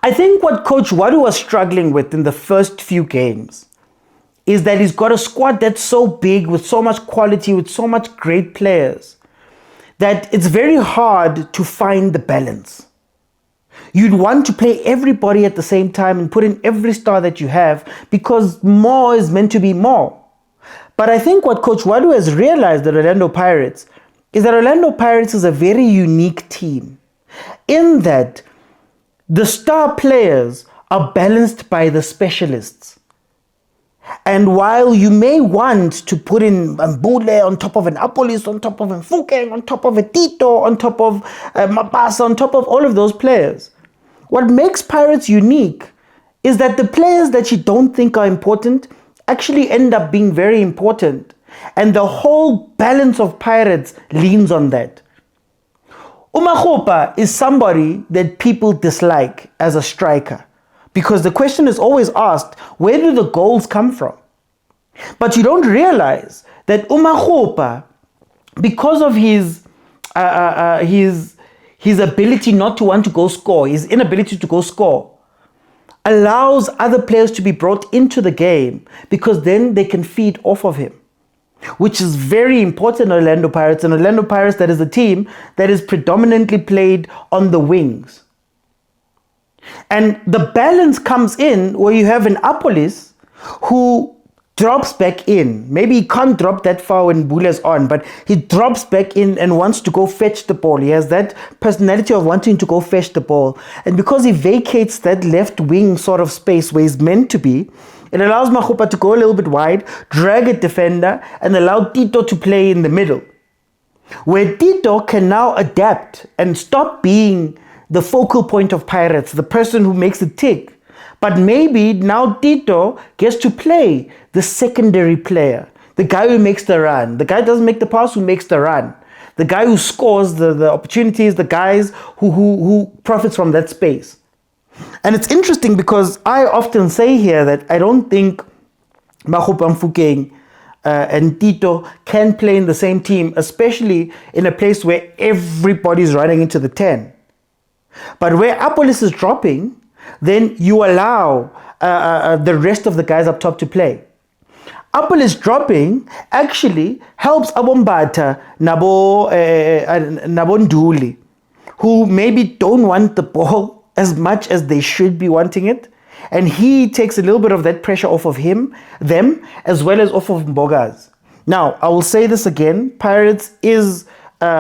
I think what Coach Ouaddou was struggling with in the first few games is that he's got a squad that's so big, with so much quality, with so much great players, that it's very hard to find the balance. You'd want to play everybody at the same time and put in every star that you have, because more is meant to be more. But I think what Coach Ouaddou has realized at Orlando Pirates is that Orlando Pirates is a very unique team in that the star players are balanced by the specialists. And while you may want to put in Mbule on top of an Apolis, on top of a Fukeng, on top of a Tito, on top of Mapasa, on top of all of those players, what makes Pirates unique is that the players that you don't think are important actually end up being very important. And the whole balance of Pirates leans on that. Umakhopa is somebody that people dislike as a striker, because the question is always asked, where do the goals come from? But you don't realize that Umakhopa, because of his ability not to want to go score, his inability to go score, allows other players to be brought into the game, because then they can feed off of him, which is very important in Orlando Pirates. And Orlando Pirates, that is a team that is predominantly played on the wings. And the balance comes in where you have an Apolis who drops back in. Maybe he can't drop that far when Mbule's on, but he drops back in and wants to go fetch the ball. He has that personality of wanting to go fetch the ball. And because he vacates that left wing sort of space where he's meant to be, it allows Makhopa to go a little bit wide, drag a defender, and allow Tito to play in the middle, where Tito can now adapt and stop being the focal point of Pirates, the person who makes it tick. But maybe now Tito gets to play the secondary player, the guy who makes the run, the guy who doesn't make the pass, who makes the run, the guy who scores the opportunities, the guys who profits from that space. And it's interesting because I often say here that I don't think Makhopa Mfukeng and Tito can play in the same team, especially in a place where everybody's running into the 10. But where Apolis is dropping, then you allow the rest of the guys up top to play. Apolis dropping actually helps Abombata, Nabonduli, who maybe don't want the ball as much as they should be wanting it. And he takes a little bit of that pressure off of them, as well as off of Mboga's. Now, I will say this again, Pirates is